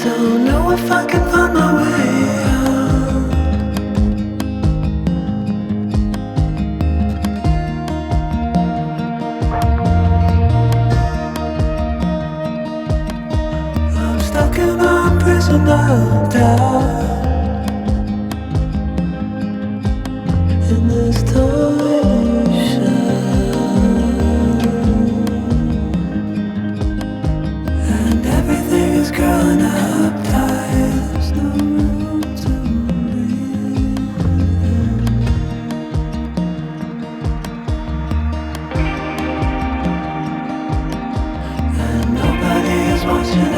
Don't know if I can find my way out. I'm stuck in a prison of doubt. In this torsion, and everything is growing up tight. There's no room to breathe. And nobody is watching